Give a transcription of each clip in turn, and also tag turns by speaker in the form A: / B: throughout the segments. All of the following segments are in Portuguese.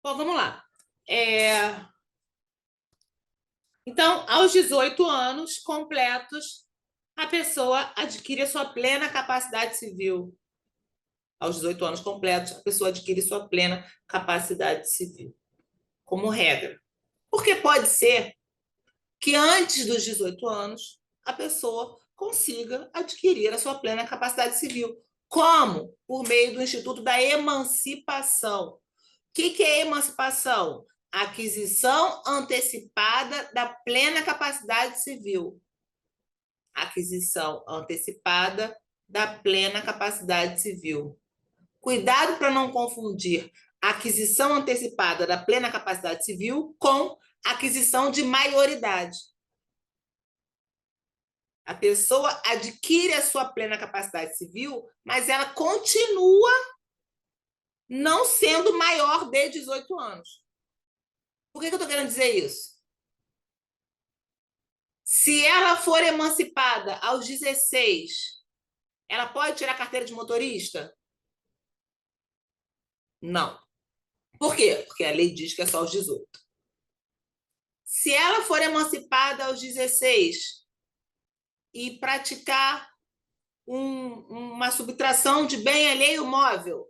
A: Bom, vamos lá. É, Então, aos 18 anos completos, a pessoa adquire a sua plena capacidade civil. Aos 18 anos completos, a pessoa adquire sua plena capacidade civil, como regra. Porque pode ser que antes dos 18 anos, a pessoa consiga adquirir a sua plena capacidade civil. Como? Por meio do Instituto da Emancipação. O que é emancipação? Aquisição antecipada da plena capacidade civil. Aquisição antecipada da plena capacidade civil. Cuidado para não confundir aquisição antecipada da plena capacidade civil com aquisição de maioridade. A pessoa adquire a sua plena capacidade civil, mas ela continua não sendo maior de 18 anos. Por que eu estou querendo dizer isso? Se ela for emancipada aos 16, ela pode tirar a carteira de motorista? Não. Por quê? Porque a lei diz que é só aos 18. Se ela for emancipada aos 16 e praticar uma subtração de bem alheio móvel,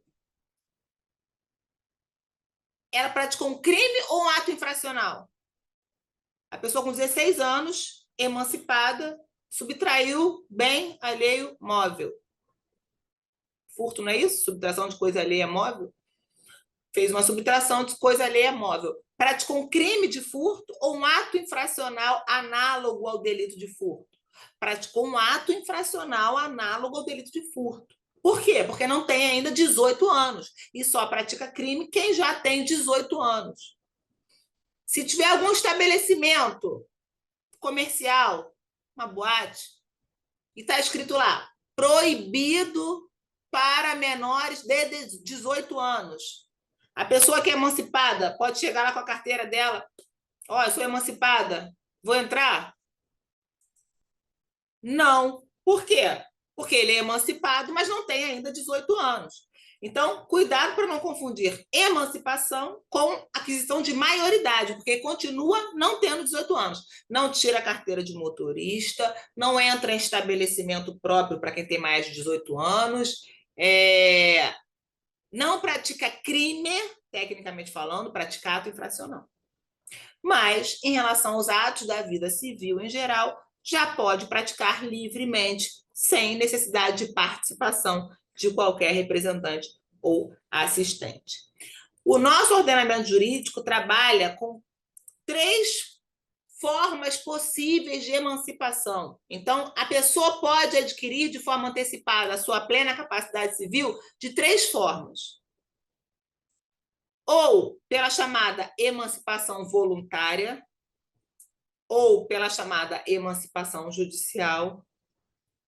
A: ela praticou um crime ou um ato infracional? A pessoa com 16 anos, emancipada, subtraiu bem alheio móvel. Furto, não é isso? Subtração de coisa alheia móvel? Fez uma subtração de coisa alheia móvel. Praticou um crime de furto ou um ato infracional análogo ao delito de furto? Praticou um ato infracional análogo ao delito de furto. Por quê? Porque não tem ainda 18 anos. E só pratica crime quem já tem 18 anos. Se tiver algum estabelecimento comercial, uma boate, e está escrito lá, proibido para menores de 18 anos. A pessoa que é emancipada pode chegar lá com a carteira dela, ó, eu sou emancipada, vou entrar? Não. Por quê? Porque ele é emancipado, mas não tem ainda 18 anos. Então, cuidado para não confundir emancipação com aquisição de maioridade, porque continua não tendo 18 anos. Não tira a carteira de motorista, não entra em estabelecimento próprio para quem tem mais de 18 anos, não pratica crime, tecnicamente falando, pratica ato infracional. Mas, em relação aos atos da vida civil em geral, já pode praticar livremente, sem necessidade de participação de qualquer representante ou assistente. O nosso ordenamento jurídico trabalha com 3 formas possíveis de emancipação. Então, a pessoa pode adquirir de forma antecipada a sua plena capacidade civil de 3 formas. Ou pela chamada emancipação voluntária, ou pela chamada emancipação judicial,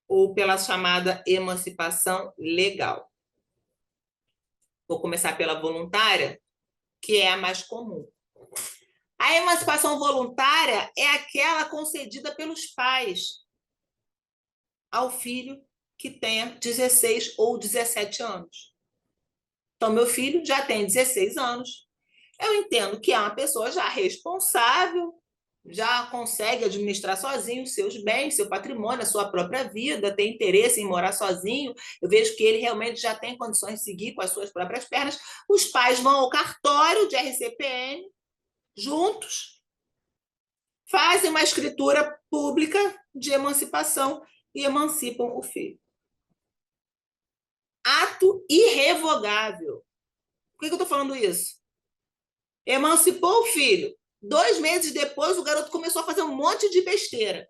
A: ou pela chamada emancipação legal. Vou começar pela voluntária, que é a mais comum. A emancipação voluntária é aquela concedida pelos pais ao filho que tenha 16 ou 17 anos. Então, meu filho já tem 16 anos. Eu entendo que é uma pessoa já responsável, já consegue administrar sozinho os seus bens, seu patrimônio, a sua própria vida, tem interesse em morar sozinho. Eu vejo que ele realmente já tem condições de seguir com as suas próprias pernas. Os pais vão ao cartório de RCPN, juntos, fazem uma escritura pública de emancipação e emancipam o filho. Ato irrevogável. Por que eu estou falando isso? Emancipou o filho. 2 meses depois, o garoto começou a fazer um monte de besteira.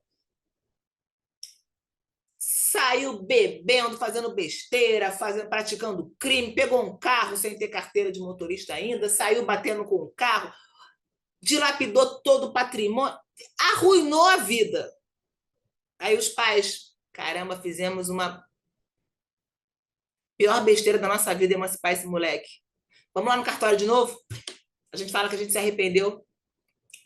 A: Saiu bebendo, fazendo besteira, praticando crime, pegou um carro sem ter carteira de motorista ainda, saiu batendo com o carro, dilapidou todo o patrimônio, arruinou a vida. Aí os pais, caramba, fizemos uma pior besteira da nossa vida, emancipar esse moleque. Vamos lá no cartório de novo? A gente fala que a gente se arrependeu.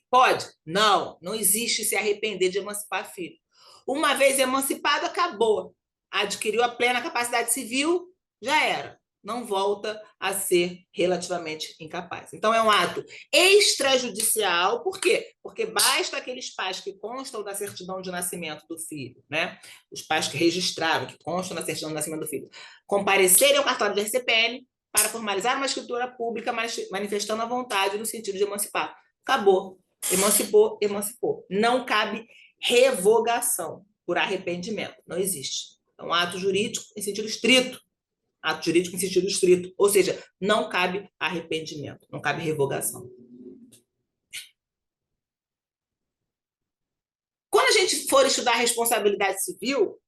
A: Pode? Não, não existe se arrepender de emancipar filho. Uma vez emancipado, acabou. Adquiriu a plena capacidade civil, já era. não volta a ser relativamente incapaz. Então, é um ato extrajudicial. Por quê? Porque basta aqueles pais que constam da certidão de nascimento do filho, né? Os pais que registraram, que constam da certidão de nascimento do filho, comparecerem ao cartório de RCPN para formalizar uma escritura pública manifestando a vontade no sentido de emancipar. Acabou. Emancipou, emancipou. Não cabe revogação por arrependimento. Não existe. É um ato jurídico em sentido estrito. Ato jurídico em sentido estrito. Ou seja, não cabe arrependimento, não cabe revogação. Quando a gente for estudar responsabilidade civil,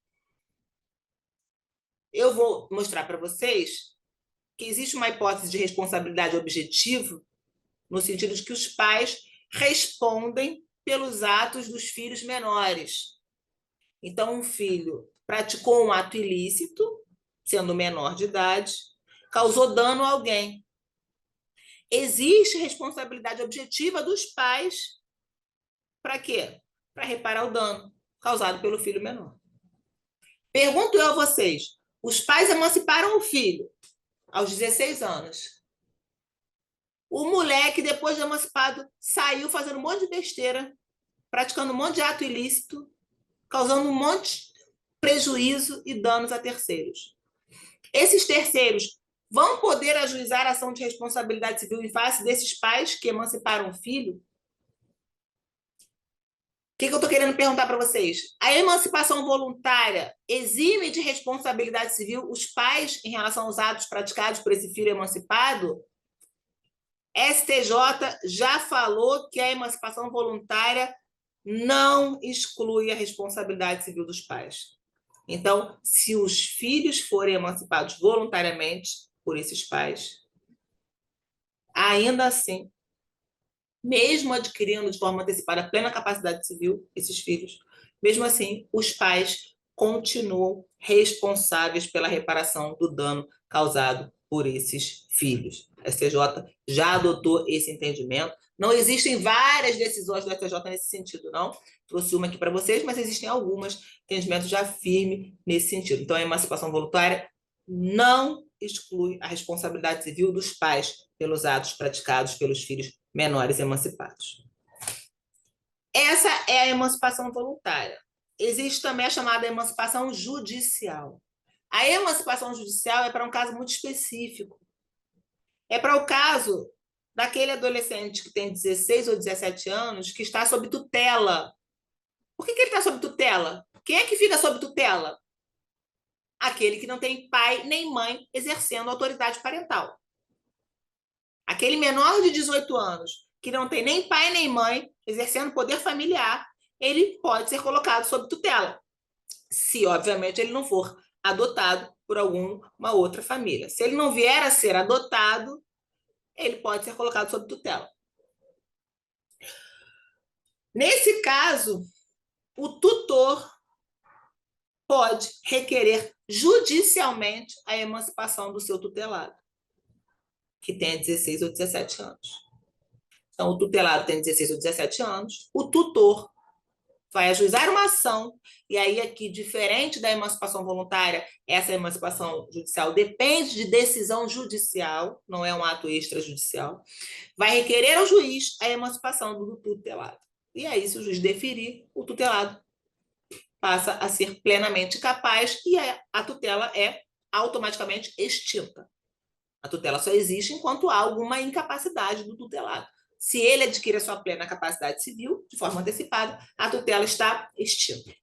A: eu vou mostrar para vocês que existe uma hipótese de responsabilidade objetiva, no sentido de que os pais respondem pelos atos dos filhos menores. Então, um filho praticou um ato ilícito, sendo menor de idade, causou dano a alguém. Existe responsabilidade objetiva dos pais para quê? Para reparar o dano causado pelo filho menor. Pergunto eu a vocês, os pais emanciparam o filho aos 16 anos. O moleque, depois de emancipado, saiu fazendo um monte de besteira, praticando um monte de ato ilícito, causando um monte de prejuízo e danos a terceiros. Esses terceiros vão poder ajuizar a ação de responsabilidade civil em face desses pais que emanciparam o filho? O que eu estou querendo perguntar para vocês? A emancipação voluntária exime de responsabilidade civil os pais em relação aos atos praticados por esse filho emancipado? STJ já falou que a emancipação voluntária não exclui a responsabilidade civil dos pais. Então, se os filhos forem emancipados voluntariamente por esses pais, ainda assim, mesmo adquirindo de forma antecipada plena capacidade civil, esses filhos, mesmo assim, os pais continuam responsáveis pela reparação do dano causado por esses filhos. A STJ já adotou esse entendimento. Não existem várias decisões do STJ nesse sentido, não. Trouxe uma aqui para vocês, mas existem algumas entendimentos já firmes nesse sentido. Então, a emancipação voluntária não exclui a responsabilidade civil dos pais pelos atos praticados pelos filhos menores emancipados. Essa é a emancipação voluntária. Existe também a chamada emancipação judicial. A emancipação judicial é para um caso muito específico. É para o caso daquele adolescente que tem 16 ou 17 anos que está sob tutela. Por que ele está sob tutela? Quem é que fica sob tutela? Aquele que não tem pai nem mãe exercendo autoridade parental. Aquele menor de 18 anos que não tem nem pai nem mãe exercendo poder familiar, ele pode ser colocado sob tutela, se, obviamente, ele não for adotado por alguma outra família. Se ele não vier a ser adotado, ele pode ser colocado sob tutela. Nesse caso, o tutor pode requerer judicialmente a emancipação do seu tutelado, que tenha 16 ou 17 anos. Então, o tutelado tem 16 ou 17 anos, o tutor vai ajuizar uma ação, e aí aqui, diferente da emancipação voluntária, essa emancipação judicial depende de decisão judicial, não é um ato extrajudicial, vai requerer ao juiz a emancipação do tutelado. E aí, se o juiz deferir, o tutelado passa a ser plenamente capaz e a tutela é automaticamente extinta. A tutela só existe enquanto há alguma incapacidade do tutelado. Se ele adquire a sua plena capacidade civil, de forma antecipada, a tutela está extinta.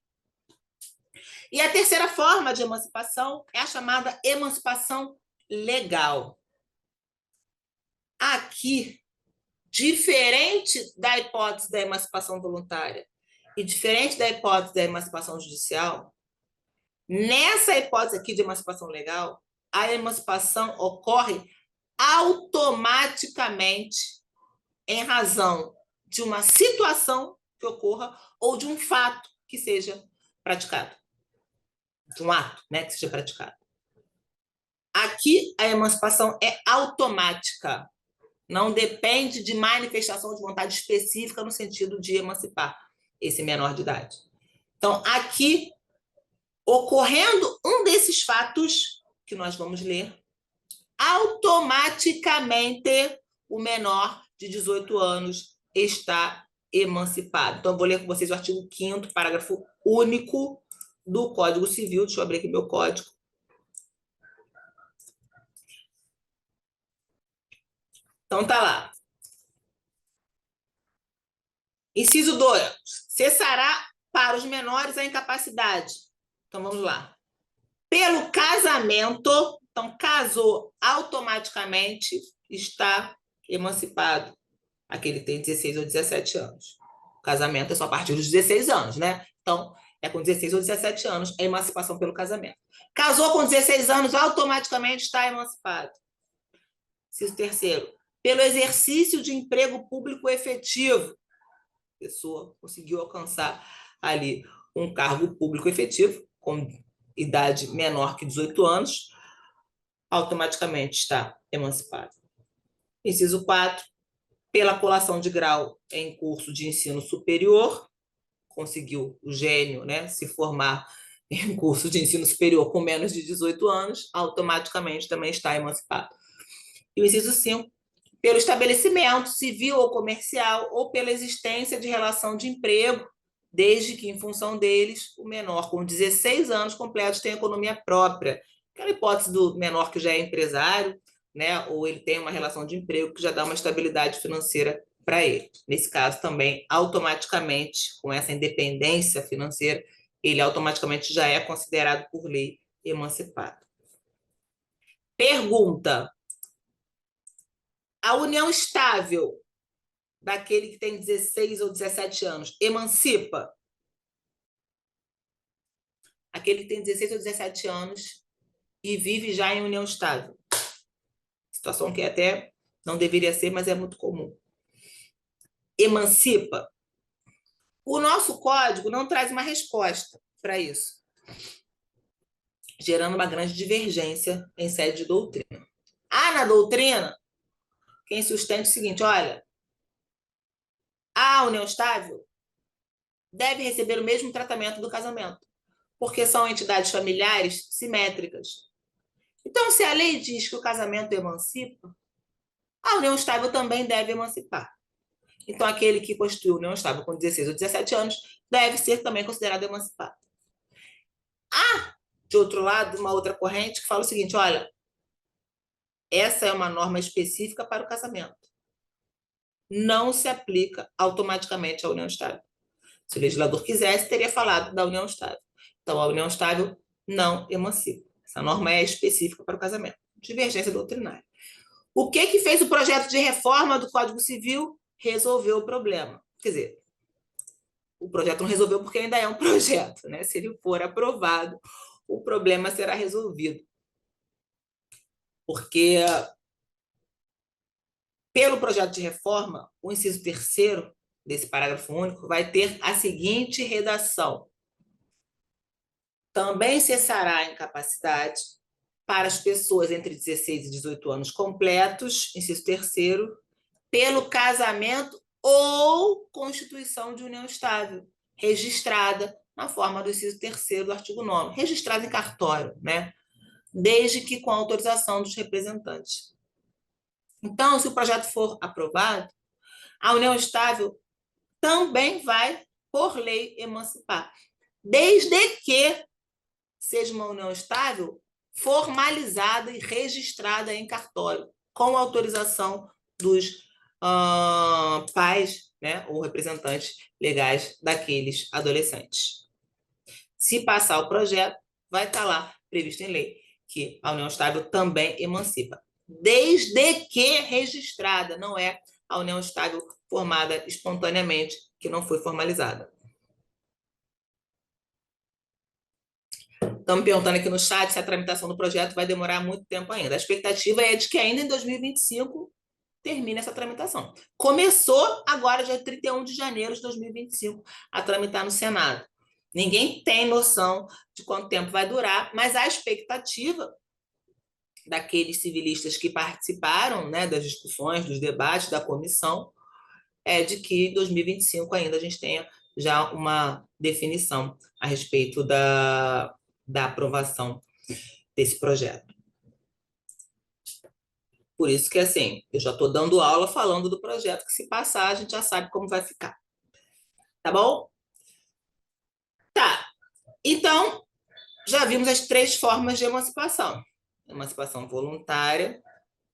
A: E a terceira forma de emancipação é a chamada emancipação legal. Aqui, diferente da hipótese da emancipação voluntária e diferente da hipótese da emancipação judicial, nessa hipótese aqui de emancipação legal, a emancipação ocorre automaticamente em razão de uma situação que ocorra ou de um fato que seja praticado. De um ato, né, que seja praticado. Aqui, a emancipação é automática. Não depende de manifestação de vontade específica no sentido de emancipar esse menor de idade. Então, aqui, ocorrendo um desses fatos que nós vamos ler, automaticamente o menor de 18 anos está emancipado. Então, eu vou ler com vocês o artigo 5º, parágrafo único do Código Civil. Deixa eu abrir aqui meu código. Então, tá lá. Inciso 2. Cessará para os menores a incapacidade. Então, vamos lá. Pelo casamento, então, casou automaticamente, está emancipado. Aquele tem 16 ou 17 anos. O casamento é só a partir dos 16 anos, né? Então, é com 16 ou 17 anos a emancipação pelo casamento. Casou com 16 anos, automaticamente está emancipado. Inciso 3º. Pelo exercício de emprego público efetivo. A pessoa conseguiu alcançar ali um cargo público efetivo, com idade menor que 18 anos, automaticamente está emancipado. Inciso 4. Pela colação de grau em curso de ensino superior, conseguiu o gênio, né, se formar em curso de ensino superior com menos de 18 anos, automaticamente também está emancipado. E o inciso 5, pelo estabelecimento civil ou comercial ou pela existência de relação de emprego, desde que, em função deles, o menor com 16 anos completos tenha economia própria. Aquela hipótese do menor que já é empresário, né, ou ele tem uma relação de emprego que já dá uma estabilidade financeira para ele. Nesse caso, também, automaticamente, com essa independência financeira, ele automaticamente já é considerado, por lei, emancipado. Pergunta: a união estável daquele que tem 16 ou 17 anos emancipa? Aquele que tem 16 ou 17 anos e vive já em união estável. Situação que até não deveria ser, mas é muito comum. Emancipa? O nosso código não traz uma resposta para isso, gerando uma grande divergência em sede de doutrina. Na doutrina, quem sustenta o seguinte: olha, a união estável deve receber o mesmo tratamento do casamento, porque são entidades familiares simétricas. Então, se a lei diz que o casamento emancipa, a união estável também deve emancipar. Então, aquele que constitui união estável com 16 ou 17 anos deve ser também considerado emancipado. De outro lado, uma outra corrente que fala o seguinte: olha, essa é uma norma específica para o casamento. Não se aplica automaticamente à união estável. Se o legislador quisesse, teria falado da união estável. Então, a união estável não emancipa. Essa norma é específica para o casamento. Divergência doutrinária. O que fez o projeto de reforma do Código Civil? Resolveu o problema. Quer dizer, o projeto não resolveu porque ainda é um projeto, né? Se ele for aprovado, o problema será resolvido. Porque, pelo projeto de reforma, o inciso 3º desse parágrafo único vai ter a seguinte redação: também cessará a incapacidade para as pessoas entre 16 e 18 anos completos, inciso 3º, pelo casamento ou constituição de união estável, registrada na forma do inciso 3º do artigo 9º, registrada em cartório, né? Desde que com autorização dos representantes. Então, se o projeto for aprovado, a união estável também vai, por lei, emancipar, desde que seja uma união estável formalizada e registrada em cartório, com autorização dos pais, né, ou representantes legais daqueles adolescentes. Se passar o projeto, vai estar lá previsto em lei que a união estável também emancipa, desde que registrada, não é a união estável formada espontaneamente, que não foi formalizada. Estamos perguntando aqui no chat se a tramitação do projeto vai demorar muito tempo ainda. A expectativa é de que ainda em 2025 termine essa tramitação. Começou agora, dia 31 de janeiro de 2025, a tramitar no Senado. Ninguém tem noção de quanto tempo vai durar, mas a expectativa daqueles civilistas que participaram, né, das discussões, dos debates da comissão, é de que em 2025 ainda a gente tenha já uma definição a respeito da aprovação desse projeto. Por isso que, assim, eu já estou dando aula falando do projeto, que se passar, a gente já sabe como vai ficar. Tá bom? Tá. Então, já vimos as três formas de emancipação: emancipação voluntária,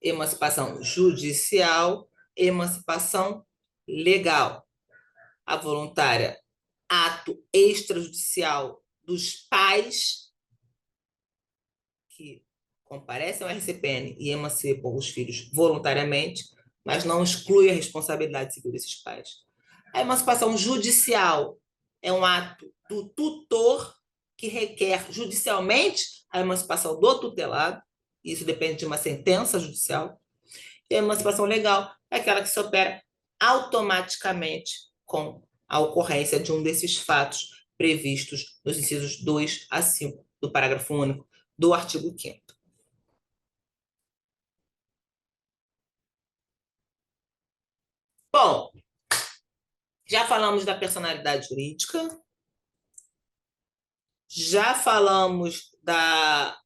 A: emancipação judicial, emancipação legal. A voluntária, ato extrajudicial dos pais que comparecem ao RCPN e emancipam os filhos voluntariamente, mas não exclui a responsabilidade civil desses pais. A emancipação judicial é um ato do tutor que requer judicialmente a emancipação do tutelado, isso depende de uma sentença judicial. E a emancipação legal é aquela que se opera automaticamente com a ocorrência de um desses fatos previstos nos incisos 2 a 5 do parágrafo único do artigo 5º. Bom, já falamos da personalidade jurídica, já falamos da...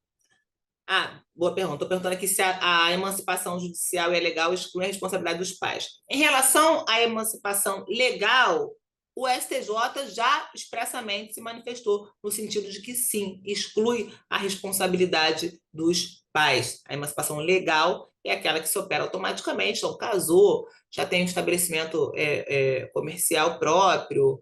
A: Ah, boa pergunta. Estou perguntando aqui se a emancipação judicial é legal, exclui a responsabilidade dos pais. Em relação à emancipação legal, o STJ já expressamente se manifestou no sentido de que sim, exclui a responsabilidade dos pais. A emancipação legal é aquela que se opera automaticamente, então casou, já tem um estabelecimento comercial próprio,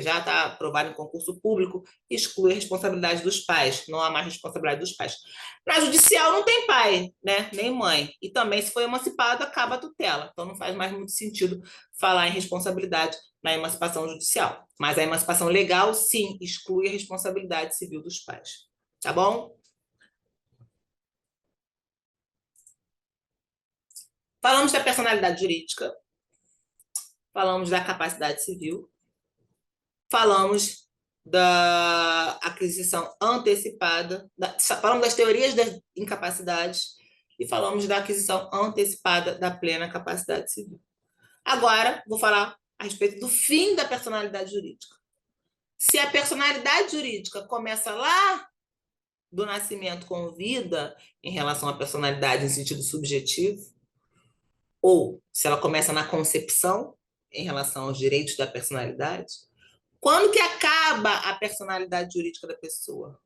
A: já está aprovado em concurso público, exclui a responsabilidade dos pais, não há mais responsabilidade dos pais. Na judicial não tem pai, né? Nem mãe. E também, se for emancipado, acaba a tutela. Então não faz mais muito sentido falar em responsabilidade na emancipação judicial. Mas a emancipação legal, sim, exclui a responsabilidade civil dos pais. Tá bom? Falamos da personalidade jurídica, falamos da capacidade civil, falamos da aquisição antecipada, falamos das teorias das incapacidades e falamos da aquisição antecipada da plena capacidade civil. Agora, vou falar a respeito do fim da personalidade jurídica. Se a personalidade jurídica começa lá do nascimento com vida, em relação à personalidade em sentido subjetivo, ou se ela começa na concepção, em relação aos direitos da personalidade, quando que acaba a personalidade jurídica da pessoa?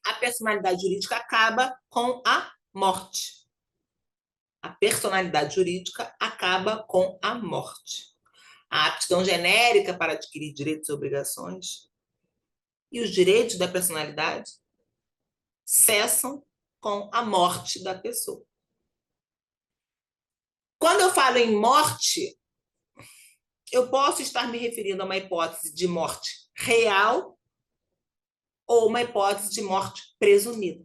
A: A personalidade jurídica acaba com a morte. A personalidade jurídica acaba com a morte. A aptidão genérica para adquirir direitos e obrigações e os direitos da personalidade cessam com a morte da pessoa. Quando eu falo em morte, eu posso estar me referindo a uma hipótese de morte real ou uma hipótese de morte presumida.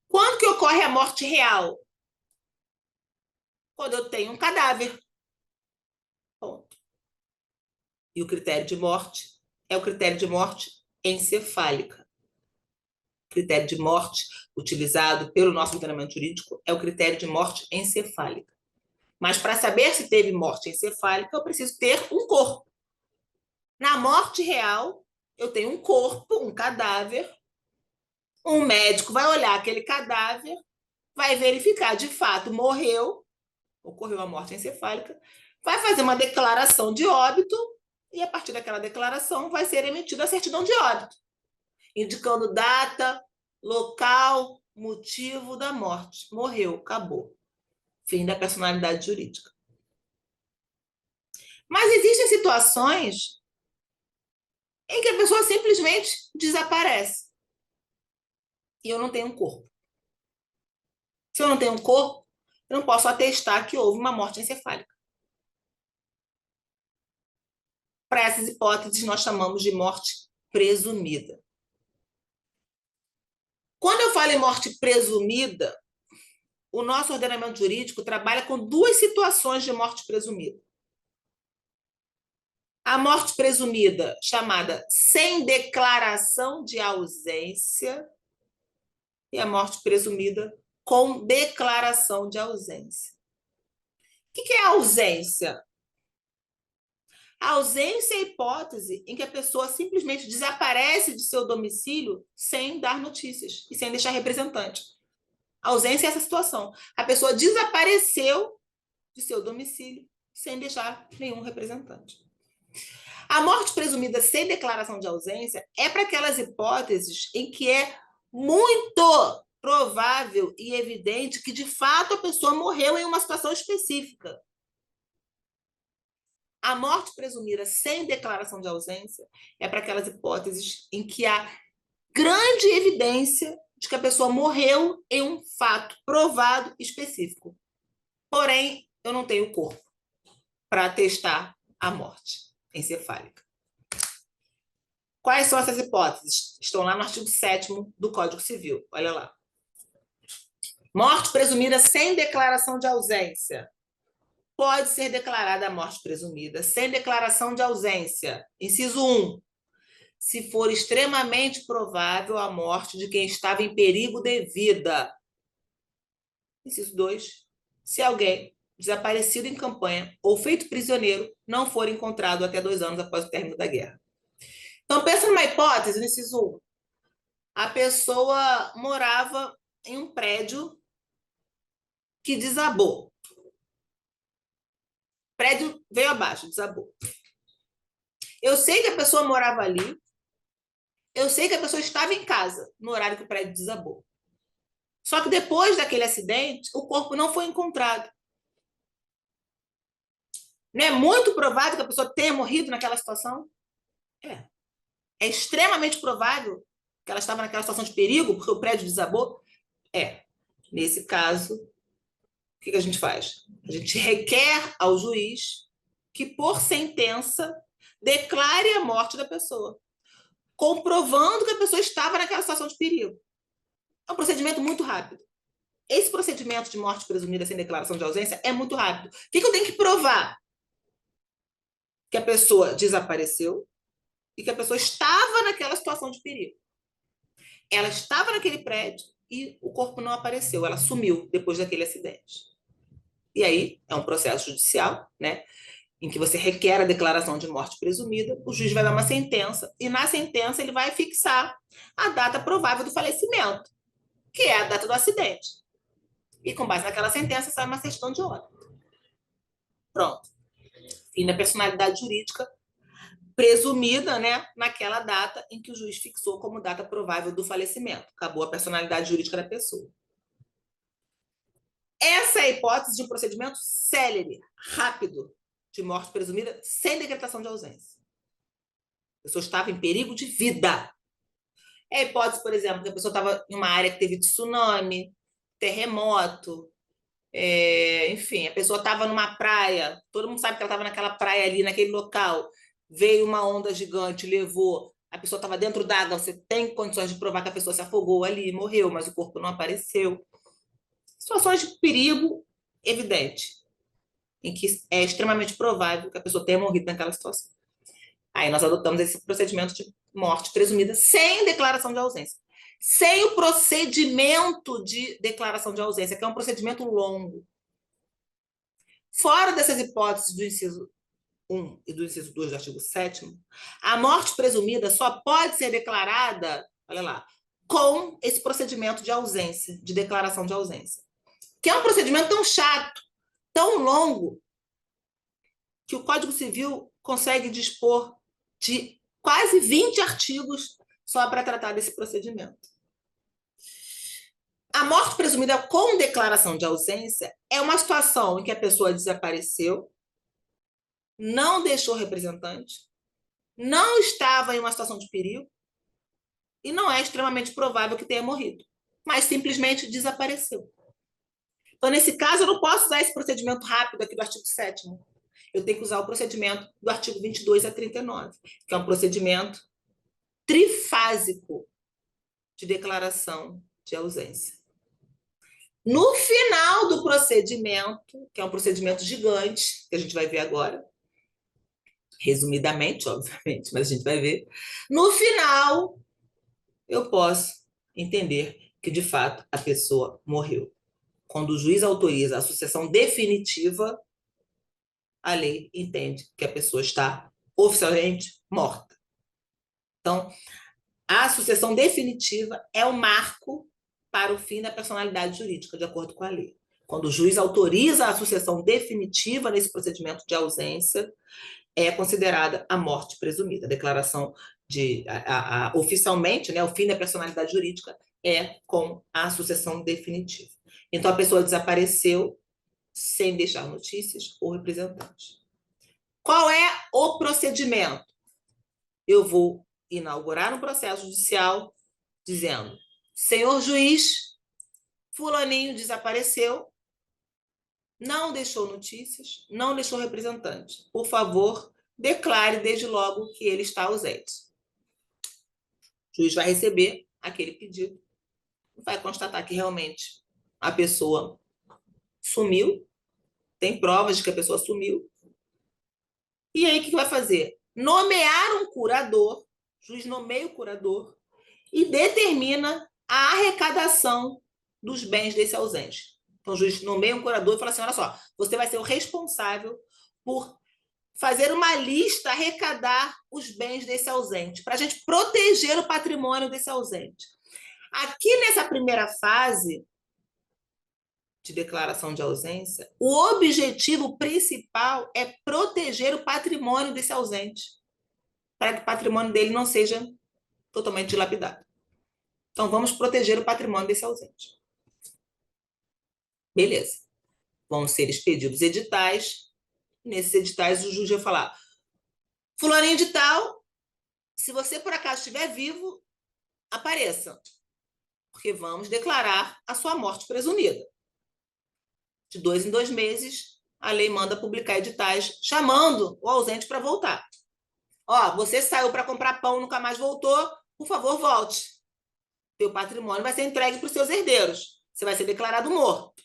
A: Quando que ocorre a morte real? Quando eu tenho um cadáver. Ponto. E o critério de morte é o critério de morte encefálica. O critério de morte utilizado pelo nosso ordenamento jurídico é o critério de morte encefálica. Mas para saber se teve morte encefálica, eu preciso ter um corpo. Na morte real, eu tenho um corpo, um cadáver. Um médico vai olhar aquele cadáver, vai verificar, de fato, morreu, ocorreu a morte encefálica, vai fazer uma declaração de óbito e, a partir daquela declaração, vai ser emitida a certidão de óbito, indicando data, local, motivo da morte. Morreu, acabou. Fim da personalidade jurídica. Mas existem situações em que a pessoa simplesmente desaparece. E eu não tenho um corpo. Se eu não tenho um corpo, eu não posso atestar que houve uma morte encefálica. Para essas hipóteses, nós chamamos de morte presumida. Quando eu falo em morte presumida, o nosso ordenamento jurídico trabalha com duas situações de morte presumida. A morte presumida, chamada sem declaração de ausência, e a morte presumida com declaração de ausência. O que é a ausência? A ausência é a hipótese em que a pessoa simplesmente desaparece de seu domicílio sem dar notícias e sem deixar representante. Ausência é essa situação. A pessoa desapareceu de seu domicílio sem deixar nenhum representante. A morte presumida sem declaração de ausência é para aquelas hipóteses em que é muito provável e evidente que, de fato, a pessoa morreu em uma situação específica. A morte presumida sem declaração de ausência é para aquelas hipóteses em que há grande evidência de que a pessoa morreu em um fato provado específico. Porém, eu não tenho corpo para atestar a morte encefálica. Quais são essas hipóteses? Estão lá no artigo 7º do Código Civil. Olha lá. Morte presumida sem declaração de ausência. Pode ser declarada a morte presumida sem declaração de ausência. Inciso 1. Se for extremamente provável a morte de quem estava em perigo de vida. Inciso 2. Se alguém desaparecido em campanha ou feito prisioneiro não for encontrado até 2 anos após o término da guerra. Então, pensa numa hipótese, no inciso 1. A pessoa morava em um prédio que desabou. O prédio veio abaixo, desabou. Eu sei que a pessoa morava ali. Eu sei que a pessoa estava em casa no horário que o prédio desabou. Só que depois daquele acidente, o corpo não foi encontrado. Não é muito provável que a pessoa tenha morrido naquela situação? É. É extremamente provável que ela estava naquela situação de perigo porque o prédio desabou? É. Nesse caso, o que a gente faz? A gente requer ao juiz que, por sentença, declare a morte da pessoa, comprovando que a pessoa estava naquela situação de perigo. É um procedimento muito rápido. Esse procedimento de morte presumida sem declaração de ausência é muito rápido. O que eu tenho que provar? Que a pessoa desapareceu e que a pessoa estava naquela situação de perigo. Ela estava naquele prédio e o corpo não apareceu, ela sumiu depois daquele acidente. E aí é um processo judicial, né, em que você requer a declaração de morte presumida, o juiz vai dar uma sentença e na sentença ele vai fixar a data provável do falecimento, que é a data do acidente. E com base naquela sentença sai uma certidão de óbito. Pronto. Fim da personalidade jurídica presumida, né, naquela data em que o juiz fixou como data provável do falecimento. Acabou a personalidade jurídica da pessoa. Essa é a hipótese de um procedimento célere, rápido, de morte presumida sem decretação de ausência. A pessoa estava em perigo de vida. É a hipótese, por exemplo, que a pessoa estava em uma área que teve tsunami, terremoto, enfim, a pessoa estava numa praia, todo mundo sabe que ela estava naquela praia ali, naquele local, veio uma onda gigante, levou, a pessoa estava dentro d'água, você tem condições de provar que a pessoa se afogou ali, morreu, mas o corpo não apareceu. Situações de perigo evidente, em que é extremamente provável que a pessoa tenha morrido naquela situação. Aí nós adotamos esse procedimento de morte presumida sem declaração de ausência. Sem o procedimento de declaração de ausência, que é um procedimento longo. Fora dessas hipóteses do inciso 1 e do inciso 2 do artigo 7º, a morte presumida só pode ser declarada, olha lá, com esse procedimento de ausência, de declaração de ausência. Que é um procedimento tão chato, tão longo, que o Código Civil consegue dispor de quase 20 artigos só para tratar desse procedimento. A morte presumida com declaração de ausência é uma situação em que a pessoa desapareceu, não deixou representante, não estava em uma situação de perigo e não é extremamente provável que tenha morrido, mas simplesmente desapareceu. Então, nesse caso, eu não posso usar esse procedimento rápido aqui do artigo 7º. Eu tenho que usar o procedimento do artigo 22 a 39, que é um procedimento trifásico de declaração de ausência. No final do procedimento, que é um procedimento gigante, que a gente vai ver agora, resumidamente, obviamente, mas a gente vai ver, no final, eu posso entender que, de fato, a pessoa morreu. Quando o juiz autoriza a sucessão definitiva, a lei entende que a pessoa está oficialmente morta. Então, a sucessão definitiva é o marco para o fim da personalidade jurídica, de acordo com a lei. Quando o juiz autoriza a sucessão definitiva nesse procedimento de ausência, é considerada a morte presumida. A declaração oficialmente, né, o fim da personalidade jurídica é com a sucessão definitiva. Então, a pessoa desapareceu sem deixar notícias ou representantes. Qual é o procedimento? Eu vou inaugurar um processo judicial dizendo: senhor juiz, fulaninho desapareceu, não deixou notícias, não deixou representante. Por favor, declare desde logo que ele está ausente. O juiz vai receber aquele pedido, vai constatar que realmente a pessoa sumiu, tem provas de que a pessoa sumiu. E aí o que vai fazer? Nomear um curador, o juiz nomeia o curador e determina a arrecadação dos bens desse ausente. Então, o juiz nomeia um curador e fala assim: olha só, você vai ser o responsável por fazer uma lista, arrecadar os bens desse ausente, para a gente proteger o patrimônio desse ausente. Aqui nessa primeira fase de declaração de ausência, o objetivo principal é proteger o patrimônio desse ausente, para que o patrimônio dele não seja totalmente dilapidado. Então, vamos proteger o patrimônio desse ausente. Beleza. Vão ser expedidos editais. Nesses editais, o juiz vai falar: fulaninho de tal, se você por acaso estiver vivo, apareça, porque vamos declarar a sua morte presumida. De 2 em 2 meses, a lei manda publicar editais chamando o ausente para voltar. Ó, você saiu para comprar pão, nunca mais voltou, por favor, volte. Seu patrimônio vai ser entregue para os seus herdeiros. Você vai ser declarado morto.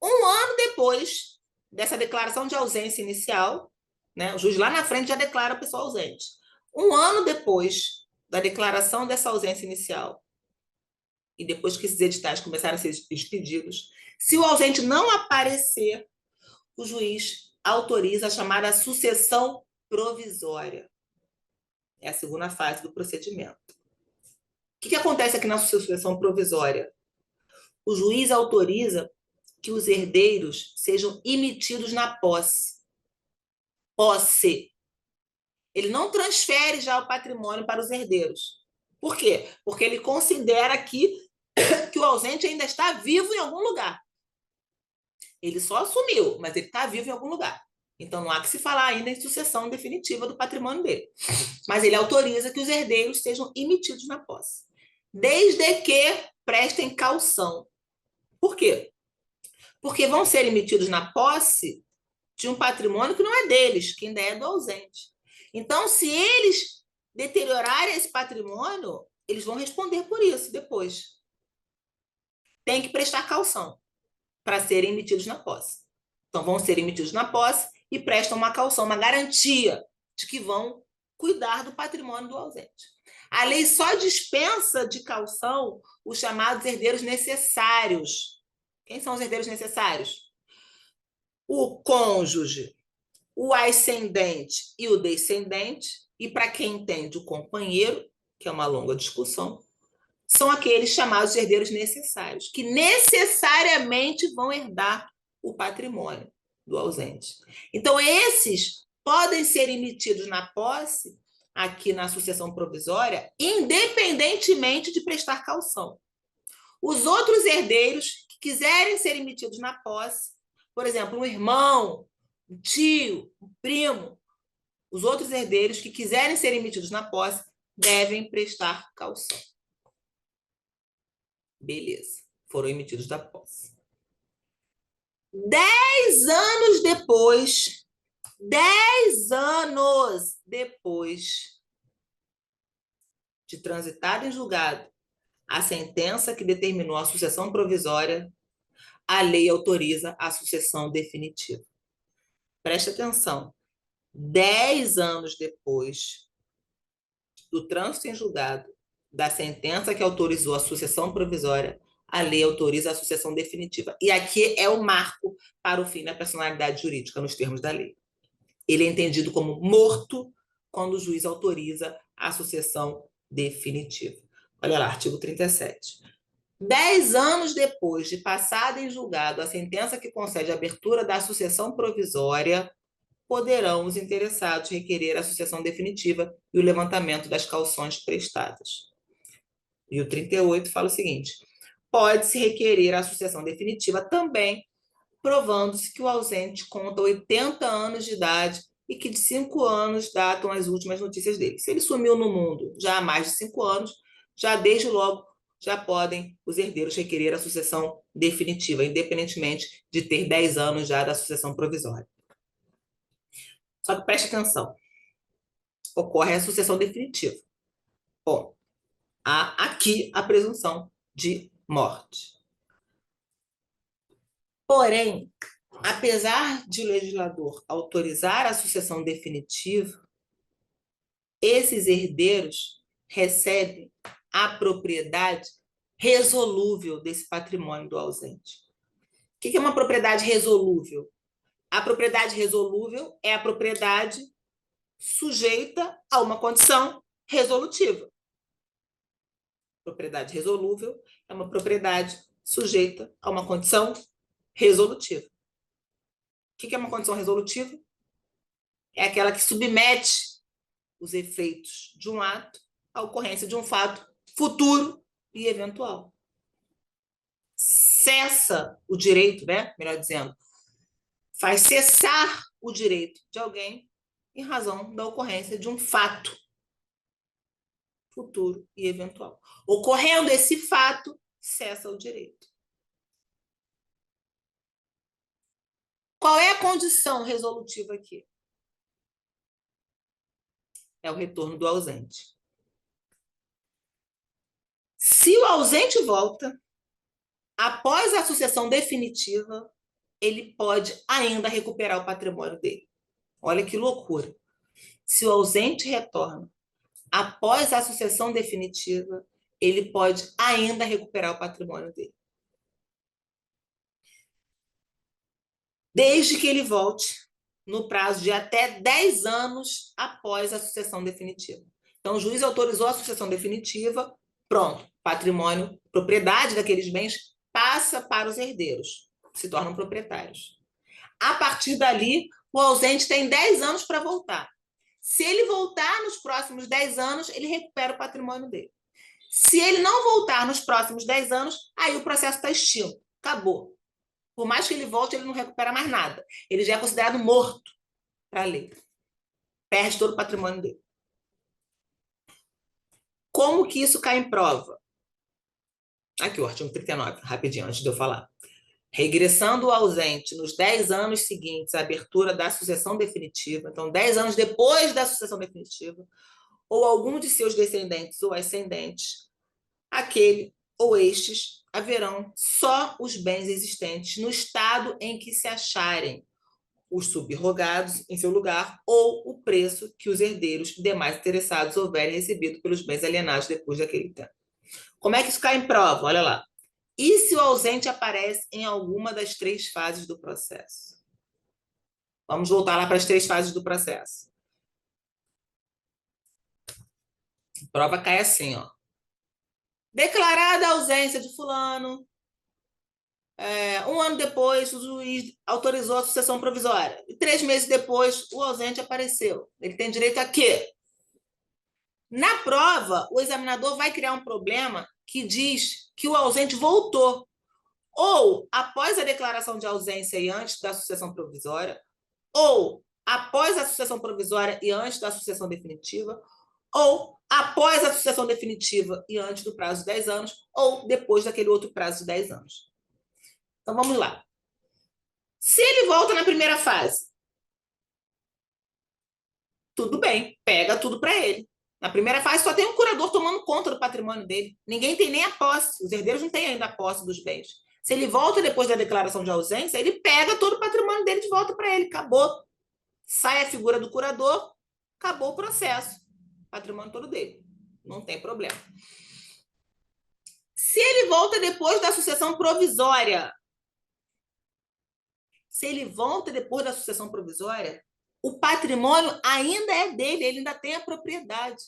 A: Um ano depois dessa declaração de ausência inicial, né, o juiz lá na frente já declara a pessoa ausente. Um ano depois da declaração dessa ausência inicial, e depois que esses editais começaram a ser expedidos, se o ausente não aparecer, o juiz autoriza a chamada sucessão provisória. É a segunda fase do procedimento. O que acontece aqui na sucessão provisória? O juiz autoriza que os herdeiros sejam emitidos na posse. Posse. Ele não transfere já o patrimônio para os herdeiros. Por quê? Porque ele considera que o ausente ainda está vivo em algum lugar. Ele só assumiu, mas ele está vivo em algum lugar. Então, não há que se falar ainda em sucessão definitiva do patrimônio dele. Mas ele autoriza que os herdeiros sejam emitidos na posse, desde que prestem caução. Por quê? Porque vão ser emitidos na posse de um patrimônio que não é deles, que ainda é do ausente. Então, se eles deteriorarem esse patrimônio, eles vão responder por isso depois. Tem que prestar caução para serem emitidos na posse. Então, vão ser emitidos na posse e prestam uma caução, uma garantia de que vão cuidar do patrimônio do ausente. A lei só dispensa de caução os chamados herdeiros necessários. Quem são os herdeiros necessários? O cônjuge, o ascendente e o descendente, e para quem entende o companheiro, que é uma longa discussão, são aqueles chamados de herdeiros necessários, que necessariamente vão herdar o patrimônio do ausente. Então, esses podem ser emitidos na posse, aqui na sucessão provisória, independentemente de prestar caução. Os outros herdeiros que quiserem ser emitidos na posse, por exemplo, um irmão, um tio, um primo, os outros herdeiros que quiserem ser emitidos na posse devem prestar caução. Beleza, foram emitidos da posse. 10 anos depois, 10 anos depois de transitada em julgado a sentença que determinou a sucessão provisória, a lei autoriza a sucessão definitiva. Preste atenção. 10 anos depois do trânsito em julgado da sentença que autorizou a sucessão provisória, a lei autoriza a sucessão definitiva. E aqui é o marco para o fim da personalidade jurídica, nos termos da lei. Ele é entendido como morto quando o juiz autoriza a sucessão definitiva. Olha lá, artigo 37. 10 anos depois de passada em julgado a sentença que concede a abertura da sucessão provisória, poderão os interessados requerer a sucessão definitiva e o levantamento das cauções prestadas. E o 38 fala o seguinte: pode-se requerer a sucessão definitiva também, provando-se que o ausente conta 80 anos de idade e que de 5 anos datam as últimas notícias dele. Se ele sumiu no mundo já há mais de 5 anos, já desde logo já podem os herdeiros requerer a sucessão definitiva, independentemente de ter 10 anos já da sucessão provisória. Só que preste atenção, ocorre a sucessão definitiva. Bom, há aqui a presunção de morte. Porém, apesar de o legislador autorizar a sucessão definitiva, esses herdeiros recebem a propriedade resolúvel desse patrimônio do ausente. O que é uma propriedade resolúvel? A propriedade resolúvel é a propriedade sujeita a uma condição resolutiva. Propriedade resolúvel é uma propriedade sujeita a uma condição resolutiva. O que é uma condição resolutiva? É aquela que submete os efeitos de um ato à ocorrência de um fato futuro e eventual. Cessa o direito, né? Melhor dizendo, faz cessar o direito de alguém em razão da ocorrência de um fato futuro e eventual. Ocorrendo esse fato, cessa o direito. Qual é a condição resolutiva aqui? É o retorno do ausente. Se o ausente volta, após a sucessão definitiva, ele pode ainda recuperar o patrimônio dele. Olha que loucura. Se o ausente retorna após a sucessão definitiva, ele pode ainda recuperar o patrimônio dele. Desde que ele volte no prazo de até 10 anos após a sucessão definitiva. Então, o juiz autorizou a sucessão definitiva, pronto, patrimônio, propriedade daqueles bens passa para os herdeiros, se tornam proprietários. A partir dali, o ausente tem 10 anos para voltar. Se ele voltar nos próximos 10 anos, ele recupera o patrimônio dele. Se ele não voltar nos próximos 10 anos, aí o processo está extinto, acabou. Por mais que ele volte, ele não recupera mais nada. Ele já é considerado morto para a lei. Perde todo o patrimônio dele. Como que isso cai em prova? Aqui o artigo 39, rapidinho, antes de eu falar. Regressando o ausente nos 10 anos seguintes à abertura da sucessão definitiva, então 10 anos depois da sucessão definitiva, ou algum de seus descendentes ou ascendentes, aquele ou estes haverão só os bens existentes no estado em que se acharem os subrogados em seu lugar ou o preço que os herdeiros e demais interessados houverem recebido pelos bens alienados depois daquele tempo. Como é que isso cai em prova? Olha lá. E se o ausente aparece em alguma das 3 fases do processo? Vamos voltar lá para as 3 fases do processo. A prova cai assim, ó. Declarada a ausência de fulano, 1 ano depois, o juiz autorizou a sucessão provisória. E 3 meses depois, o ausente apareceu. Ele tem direito a quê? Na prova, o examinador vai criar um problema que diz que o ausente voltou, ou após a declaração de ausência e antes da sucessão provisória, ou após a sucessão provisória e antes da sucessão definitiva, ou após a sucessão definitiva e antes do prazo de 10 anos, ou depois daquele outro prazo de 10 anos. Então, vamos lá. Se ele volta na primeira fase, tudo bem, pega tudo para ele. Na primeira fase, só tem um curador tomando conta do patrimônio dele. Ninguém tem nem a posse. Os herdeiros não têm ainda a posse dos bens. Se ele volta depois da declaração de ausência, ele pega todo o patrimônio dele de volta para ele. Acabou. Sai a figura do curador, acabou o processo. Patrimônio todo dele. Não tem problema. Se ele volta depois da sucessão provisória, o patrimônio ainda é dele, ele ainda tem a propriedade.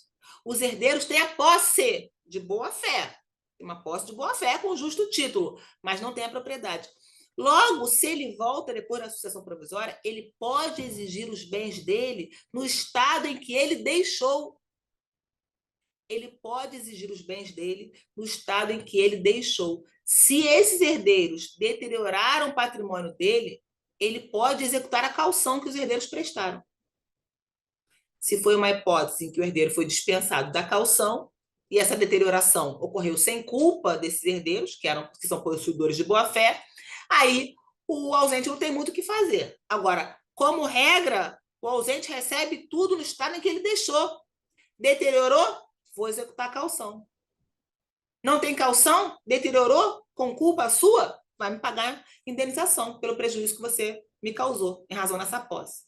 A: Os herdeiros têm a posse de boa-fé. Tem uma posse de boa-fé com justo título, mas não tem a propriedade. Logo, se ele volta depois da sucessão provisória, ele pode exigir os bens dele no estado em que ele deixou. Ele pode exigir os bens dele no estado em que ele deixou. Se esses herdeiros deterioraram o patrimônio dele, ele pode executar a caução que os herdeiros prestaram. Se foi uma hipótese em que o herdeiro foi dispensado da caução e essa deterioração ocorreu sem culpa desses herdeiros, que são possuidores de boa-fé, aí o ausente não tem muito o que fazer. Agora, como regra, o ausente recebe tudo no estado em que ele deixou. Deteriorou? Vou executar a caução. Não tem caução? Deteriorou? Com culpa sua? Vai me pagar indenização pelo prejuízo que você me causou em razão dessa posse.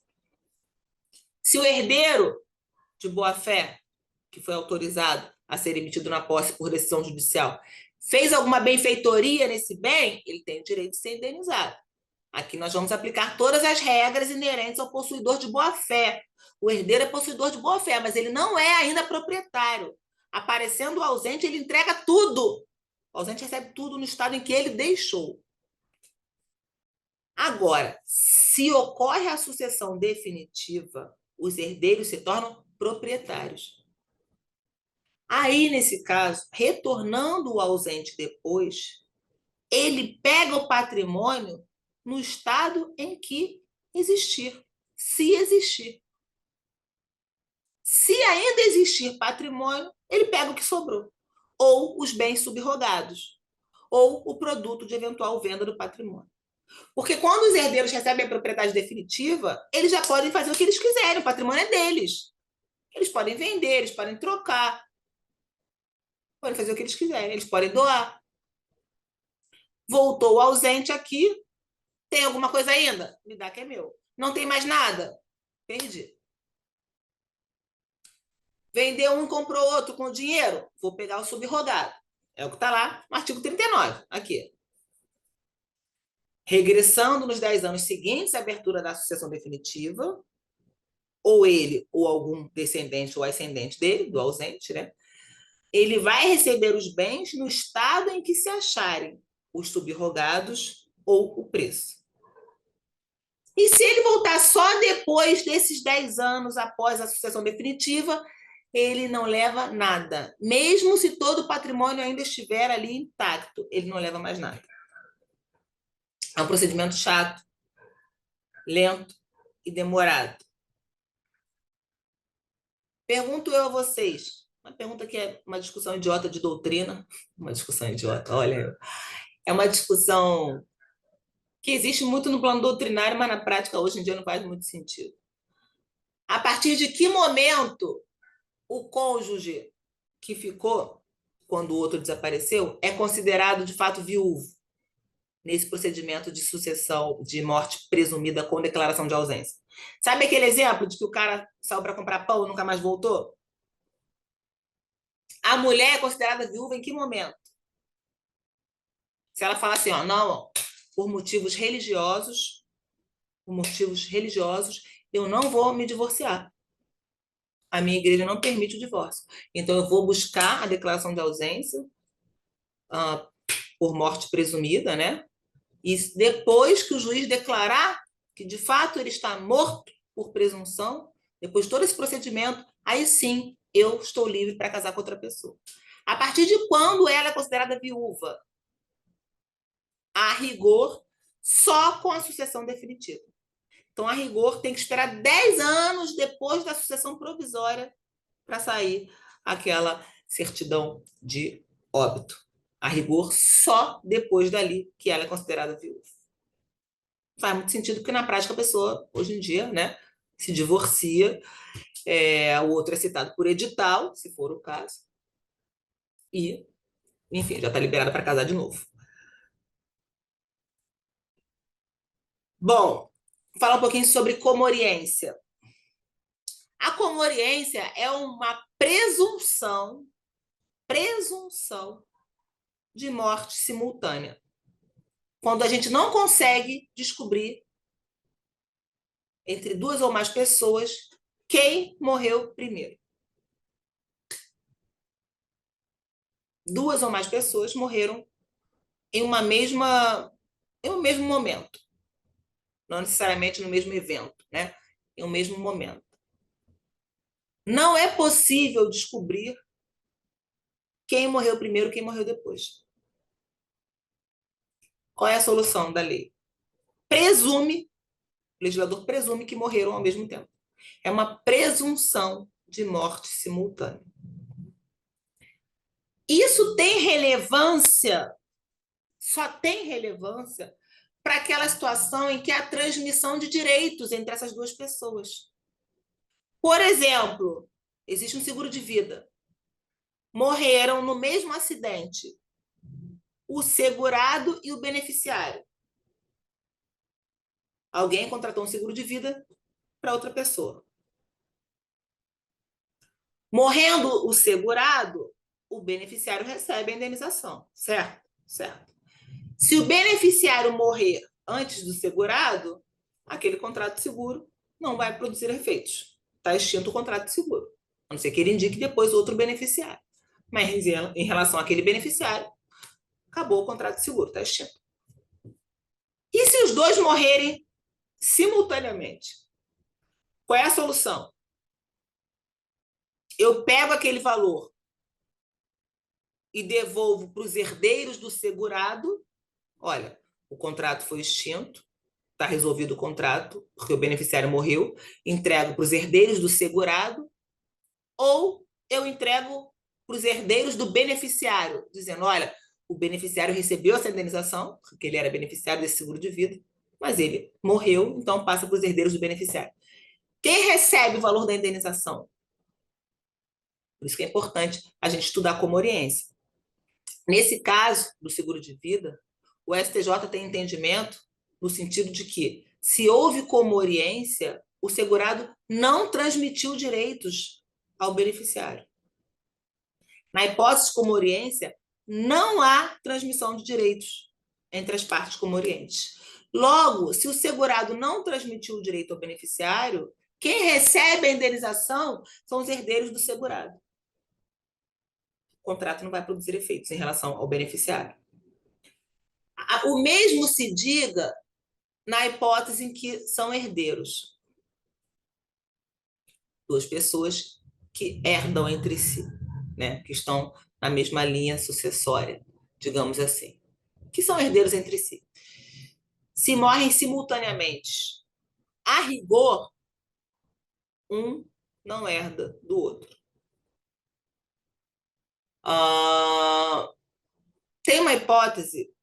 A: Se o herdeiro de boa-fé, que foi autorizado a ser emitido na posse por decisão judicial, fez alguma benfeitoria nesse bem, ele tem o direito de ser indenizado. Aqui nós vamos aplicar todas as regras inerentes ao possuidor de boa-fé. O herdeiro é possuidor de boa-fé, mas ele não é ainda proprietário. Aparecendo o ausente, ele entrega tudo. O ausente recebe tudo no estado em que ele deixou. Agora, se ocorre a sucessão definitiva, os herdeiros se tornam proprietários. Aí, nesse caso, retornando o ausente depois, ele pega o patrimônio no estado em que existir, se existir. Se ainda existir patrimônio, ele pega o que sobrou, ou os bens subrogados, ou o produto de eventual venda do patrimônio. Porque quando os herdeiros recebem a propriedade definitiva, eles já podem fazer o que eles quiserem, o patrimônio é deles. Eles podem vender, eles podem trocar, podem fazer o que eles quiserem, eles podem doar. Voltou o ausente aqui, tem alguma coisa ainda? Me dá que é meu. Não tem mais nada? Perdi. Vendeu um, comprou outro com o dinheiro? Vou pegar o subrogado. É o que está lá no artigo 39, aqui. Regressando nos 10 anos seguintes à abertura da sucessão definitiva, ou ele ou algum descendente ou ascendente dele, do ausente, né? Ele vai receber os bens no estado em que se acharem os subrogados ou o preço. E se ele voltar só depois desses 10 anos após a sucessão definitiva, ele não leva nada. Mesmo se todo o patrimônio ainda estiver ali intacto, ele não leva mais nada. É um procedimento chato, lento e demorado. Pergunto eu a vocês, uma pergunta que é uma discussão idiota de doutrina, uma discussão idiota, olha, é uma discussão que existe muito no plano doutrinário, mas na prática hoje em dia não faz muito sentido. A partir de que momento o cônjuge que ficou quando o outro desapareceu é considerado de fato viúvo nesse procedimento de sucessão de morte presumida com declaração de ausência? Sabe aquele exemplo de que o cara saiu para comprar pão e nunca mais voltou? A mulher é considerada viúva em que momento? Se ela falar assim, ó, não, por motivos religiosos, eu não vou me divorciar. A minha igreja não permite o divórcio. Então, eu vou buscar a declaração de ausência por morte presumida, né? E depois que o juiz declarar que, de fato, ele está morto por presunção, depois de todo esse procedimento, aí sim eu estou livre para casar com outra pessoa. A partir de quando ela é considerada viúva? A rigor, só com a sucessão definitiva. Então, a rigor, tem que esperar 10 anos depois da sucessão provisória para sair aquela certidão de óbito. A rigor, só depois dali que ela é considerada viúva. Faz muito sentido, porque na prática a pessoa, hoje em dia, né, se divorcia, o outro é citado por edital, se for o caso, e, enfim, já está liberada para casar de novo. Bom, falar um pouquinho sobre comoriência. A comoriência é uma presunção de morte simultânea. Quando a gente não consegue descobrir entre duas ou mais pessoas quem morreu primeiro. duas ou mais pessoas morreram em em um mesmo momento, não necessariamente no mesmo evento, né? Em um mesmo momento. Não é possível descobrir quem morreu primeiro, quem morreu depois. Qual é a solução da lei? O legislador presume que morreram ao mesmo tempo. É uma presunção de morte simultânea. Isso tem relevância, só tem relevância para aquela situação em que há transmissão de direitos entre essas duas pessoas. Por exemplo, existe um seguro de vida. Morreram no mesmo acidente o segurado e o beneficiário. Alguém contratou um seguro de vida para outra pessoa. Morrendo o segurado, o beneficiário recebe a indenização, certo? Certo. Se o beneficiário morrer antes do segurado, aquele contrato de seguro não vai produzir efeitos. Está extinto o contrato de seguro. A não ser que ele indique depois outro beneficiário. Mas em relação àquele beneficiário, acabou o contrato de seguro, está extinto. E se os dois morrerem simultaneamente? Qual é a solução? Eu pego aquele valor e devolvo para os herdeiros do segurado. Olha, o contrato foi extinto, está resolvido o contrato, porque o beneficiário morreu, entrego para os herdeiros do segurado, ou eu entrego para os herdeiros do beneficiário, dizendo, olha, o beneficiário recebeu essa indenização, porque ele era beneficiário desse seguro de vida, mas ele morreu, então passa para os herdeiros do beneficiário. Quem recebe o valor da indenização? Por isso que é importante a gente estudar a comoriência. Nesse caso do seguro de vida, o STJ tem entendimento no sentido de que, se houve comoriência, o segurado não transmitiu direitos ao beneficiário. Na hipótese de comoriência, não há transmissão de direitos entre as partes comorientes. Logo, se o segurado não transmitiu o direito ao beneficiário, quem recebe a indenização são os herdeiros do segurado. O contrato não vai produzir efeitos em relação ao beneficiário. O mesmo se diga na hipótese em que são herdeiros. Duas pessoas que herdam entre si, né? Que estão na mesma linha sucessória, digamos assim, que são herdeiros entre si. Se morrem simultaneamente, a rigor, um não herda do outro. Tem uma hipótese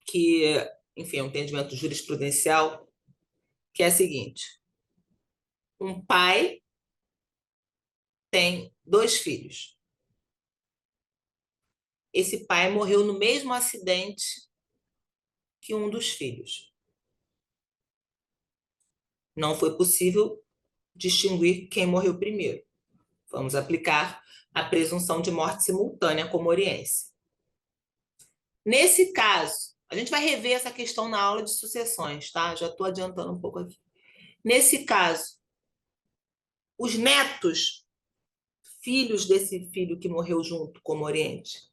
A: que, enfim, é um entendimento jurisprudencial, que é a seguinte: um pai tem dois filhos. Esse pai morreu no mesmo acidente que um dos filhos. Não foi possível distinguir quem morreu primeiro. Vamos aplicar a presunção de morte simultânea comoriense. Nesse caso, a gente vai rever essa questão na aula de sucessões, tá? Já estou adiantando um pouco aqui. Nesse caso, os netos, filhos desse filho que morreu junto comoriente,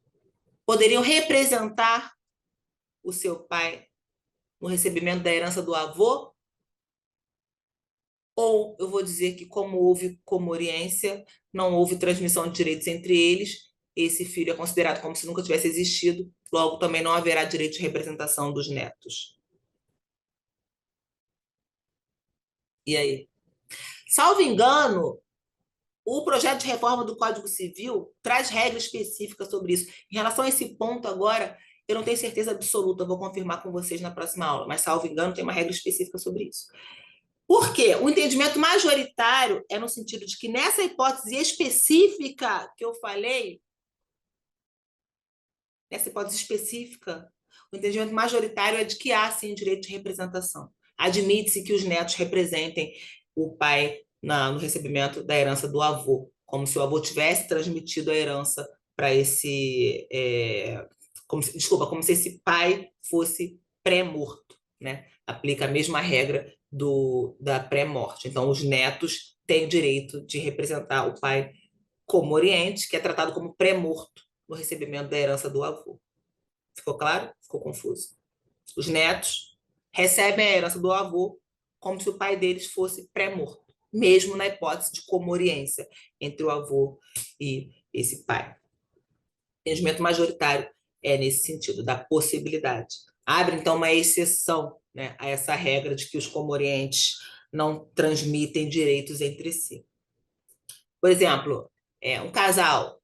A: poderiam representar o seu pai no recebimento da herança do avô? Ou eu vou dizer que, como houve comoriência, não houve transmissão de direitos entre eles, esse filho é considerado como se nunca tivesse existido, logo também não haverá direito de representação dos netos. E aí? Salvo engano, o projeto de reforma do Código Civil traz regras específicas sobre isso. Em relação a esse ponto agora, eu não tenho certeza absoluta, vou confirmar com vocês na próxima aula, mas, salvo engano, tem uma regra específica sobre isso. Por quê? O entendimento majoritário é no sentido de que, nessa hipótese específica que eu falei, nessa hipótese específica, o entendimento majoritário é de que há, sim, direito de representação. Admite-se que os netos representem o pai no recebimento da herança do avô, como se o avô tivesse transmitido a herança para esse... como se esse pai fosse pré-morto, né? Aplica a mesma regra da pré-morte. Então, os netos têm direito de representar o pai como-oriente, que é tratado como pré-morto no recebimento da herança do avô. Ficou claro? Ficou confuso? Os netos recebem a herança do avô como se o pai deles fosse pré-morto, mesmo na hipótese de comoriência entre o avô e esse pai. O entendimento majoritário é nesse sentido, da possibilidade. Abre, então, uma exceção, né, a essa regra de que os comorientes não transmitem direitos entre si. Por exemplo, um casal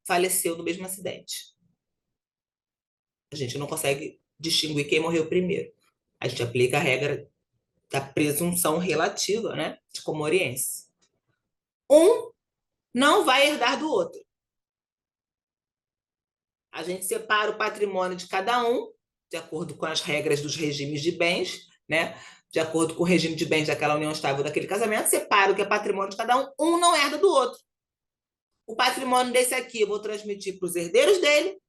A: faleceu no mesmo acidente. A gente não consegue distinguir quem morreu primeiro. A gente aplica a regra da presunção relativa, né, de comoriência. Um não vai herdar do outro. A gente separa o patrimônio de cada um, de acordo com as regras dos regimes de bens, né? De acordo com o regime de bens daquela união estável daquele casamento, separa o que é patrimônio de cada um, um não herda do outro. O patrimônio desse aqui eu vou transmitir para os herdeiros dele,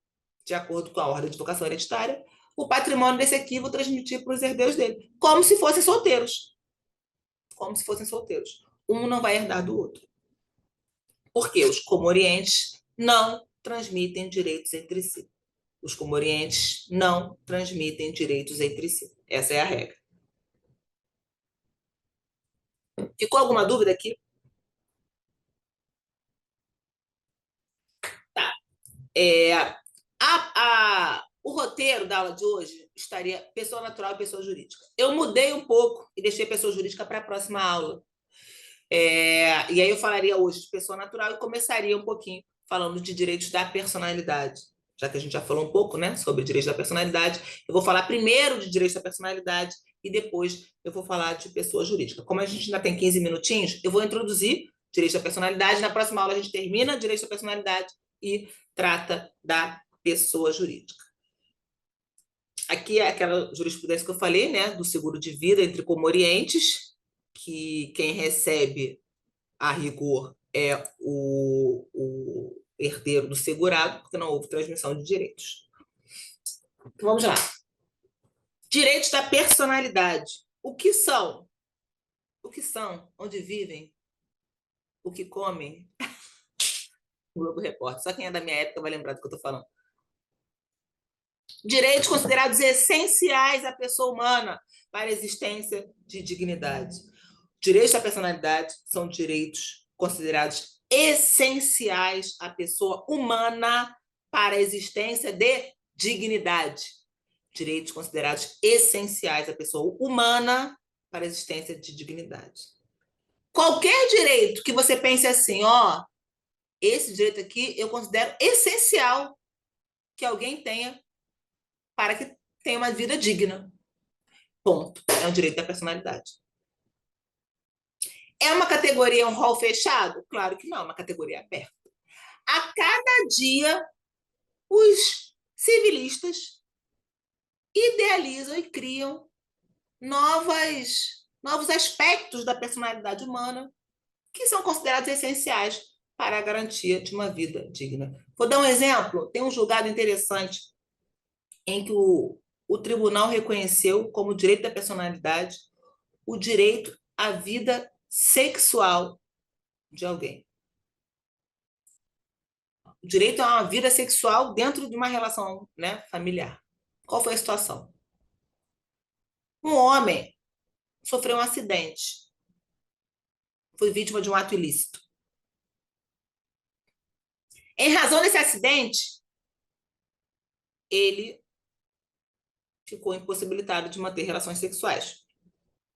A: de acordo com a ordem de vocação hereditária. O patrimônio desse aqui eu vou transmitir para os herdeiros dele, como se fossem solteiros. Como se fossem solteiros. Um não vai herdar do outro. Porque os comorientes não transmitem direitos entre si. Os comorientes não transmitem direitos entre si. Essa é a regra. Ficou alguma dúvida aqui? Tá. O roteiro da aula de hoje estaria pessoa natural e pessoa jurídica. Eu mudei um pouco e deixei pessoa jurídica para a próxima aula. E aí eu falaria hoje de pessoa natural e começaria um pouquinho falando de direitos da personalidade. Já que a gente já falou um pouco, né, sobre direitos da personalidade, eu vou falar primeiro de direitos da personalidade e depois eu vou falar de pessoa jurídica. Como a gente ainda tem 15 minutinhos, eu vou introduzir direitos da personalidade. Na próxima aula a gente termina direitos da personalidade e trata da pessoa jurídica. Aqui é aquela jurisprudência que eu falei, né, do seguro de vida entre comorientes, que quem recebe a rigor é o herdeiro do segurado, porque não houve transmissão de direitos. Então, vamos lá. Direitos da personalidade. O que são? O que são? Onde vivem? O que comem? O Globo Repórter. Só quem é da minha época vai lembrar do que eu estou falando. Direitos considerados essenciais à pessoa humana para a existência de dignidade. Direitos da personalidade são direitos considerados essenciais à pessoa humana para a existência de dignidade. Direitos considerados essenciais à pessoa humana para a existência de dignidade. Qualquer direito que você pense assim, esse direito aqui eu considero essencial que alguém tenha para que tenha uma vida digna. Ponto. É um direito da personalidade. É uma categoria, um rol fechado? Claro que não, é uma categoria aberta. A cada dia, os civilistas idealizam e criam novos aspectos da personalidade humana que são considerados essenciais para a garantia de uma vida digna. Vou dar um exemplo. Tem um julgado interessante em que o tribunal reconheceu como direito da personalidade o direito à vida sexual de alguém. O direito a uma vida sexual dentro de uma relação, né, familiar. Qual foi a situação? Um homem sofreu um acidente, foi vítima de um ato ilícito. Em razão desse acidente, ele ficou impossibilitado de manter relações sexuais,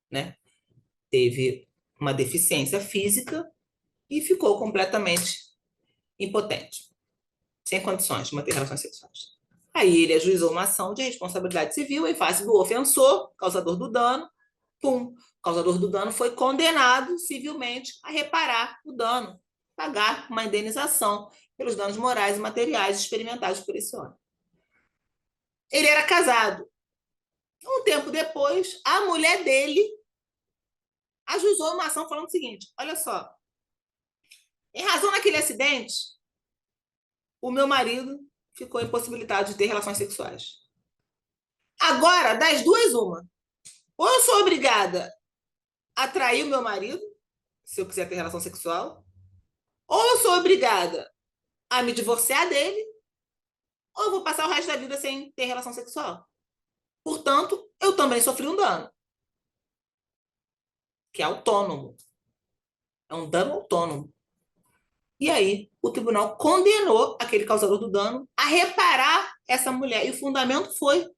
A: né? Teve uma deficiência física e ficou completamente impotente, sem condições de manter relações sexuais. Aí ele ajuizou uma ação de responsabilidade civil em face do ofensor, causador do dano. O causador do dano foi condenado civilmente a reparar o dano, pagar uma indenização pelos danos morais e materiais experimentados por esse homem. Ele era casado. Um tempo depois, a mulher dele ajuizou uma ação falando o seguinte: olha só, em razão daquele acidente, o meu marido ficou impossibilitado de ter relações sexuais. Agora, das duas, uma. Ou eu sou obrigada atrair o meu marido, se eu quiser ter relação sexual, ou eu sou obrigada a me divorciar dele, ou eu vou passar o resto da vida sem ter relação sexual. Portanto, eu também sofri um dano, que é autônomo. É um dano autônomo. E aí, o tribunal condenou aquele causador do dano a reparar essa mulher. E o fundamento foi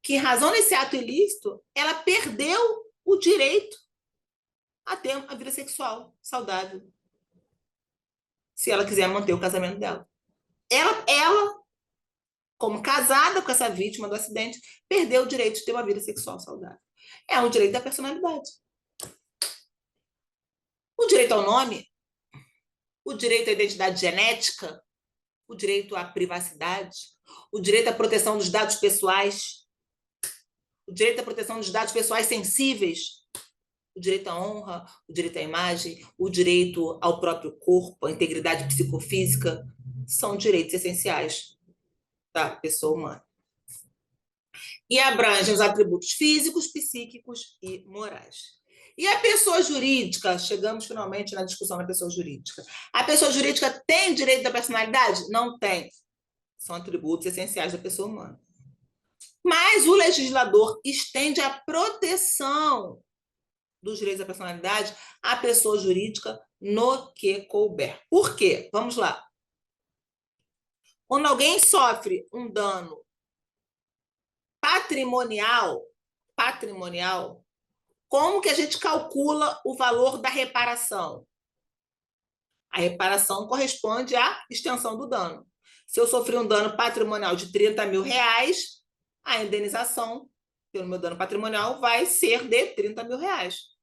A: que, em razão desse ato ilícito, ela perdeu o direito a ter uma vida sexual saudável, se ela quiser manter o casamento dela. Ela, como casada com essa vítima do acidente, perdeu o direito de ter uma vida sexual saudável. É um direito da personalidade. O direito ao nome, o direito à identidade genética, o direito à privacidade, o direito à proteção dos dados pessoais, o direito à proteção dos dados pessoais sensíveis, o direito à honra, o direito à imagem, o direito ao próprio corpo, à integridade psicofísica, são direitos essenciais da pessoa humana. E abrangem os atributos físicos, psíquicos e morais. E a pessoa jurídica, chegamos finalmente na discussão da pessoa jurídica. A pessoa jurídica tem direito da personalidade? Não tem. São atributos essenciais da pessoa humana. Mas o legislador estende a proteção dos direitos da personalidade à pessoa jurídica no que couber. Por quê? Vamos lá. Quando alguém sofre um dano patrimonial, como que a gente calcula o valor da reparação? A reparação corresponde à extensão do dano. Se eu sofri um dano patrimonial de 30 mil reais, a indenização pelo meu dano patrimonial vai ser de 30 mil reais.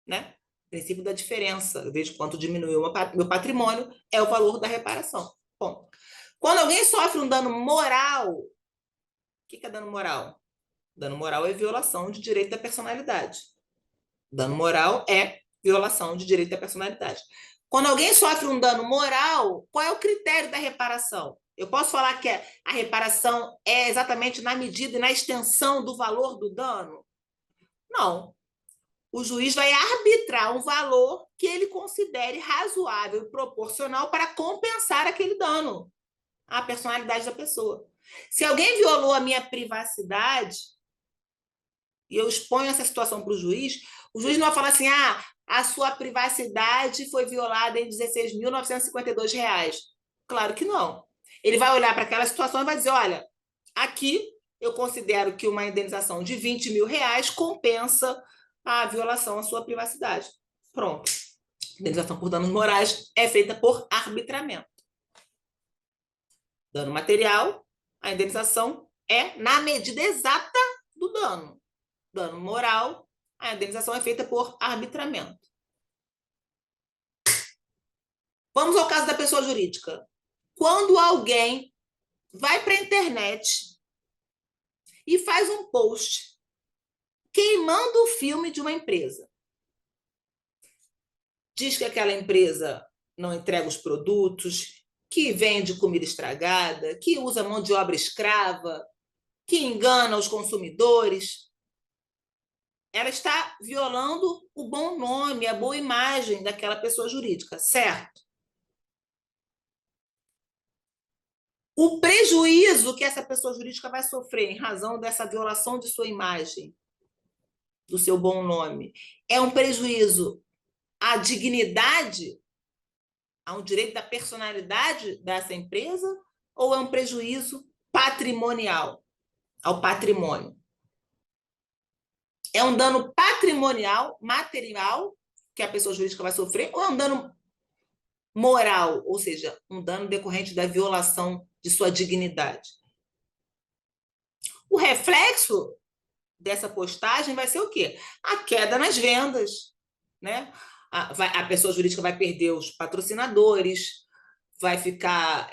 A: Né? Princípio da diferença. Eu vejo quanto diminuiu o meu patrimônio, é o valor da reparação. Bom, quando alguém sofre um dano moral, o que é dano moral? Dano moral é violação de direito da personalidade. Dano moral é violação de direito da personalidade. Quando alguém sofre um dano moral, qual é o critério da reparação? Eu posso falar que a reparação é exatamente na medida e na extensão do valor do dano? Não. O juiz vai arbitrar um valor que ele considere razoável e proporcional para compensar aquele dano à personalidade da pessoa. Se alguém violou a minha privacidade e eu exponho essa situação para o juiz não vai falar assim, a sua privacidade foi violada em R$16.952. Claro que não. Ele vai olhar para aquela situação e vai dizer, olha, aqui eu considero que uma indenização de R$20 mil compensa a violação à sua privacidade. Pronto. Indenização por danos morais é feita por arbitramento. Dano material, a indenização é na medida exata do dano. Dano moral, a indenização é feita por arbitramento. Vamos ao caso da pessoa jurídica. Quando alguém vai para a internet e faz um post queimando o filme de uma empresa, diz que aquela empresa não entrega os produtos, que vende comida estragada, que usa mão de obra escrava, que engana os consumidores. Ela está violando o bom nome, a boa imagem daquela pessoa jurídica, certo? O prejuízo que essa pessoa jurídica vai sofrer em razão dessa violação de sua imagem, do seu bom nome, é um prejuízo à dignidade, ao direito da personalidade dessa empresa, ou é um prejuízo patrimonial, ao patrimônio? É um dano patrimonial, material, que a pessoa jurídica vai sofrer, ou é um dano moral, ou seja, um dano decorrente da violação de sua dignidade? O reflexo dessa postagem vai ser o quê? A queda nas vendas, né? A pessoa jurídica vai perder os patrocinadores, vai ficar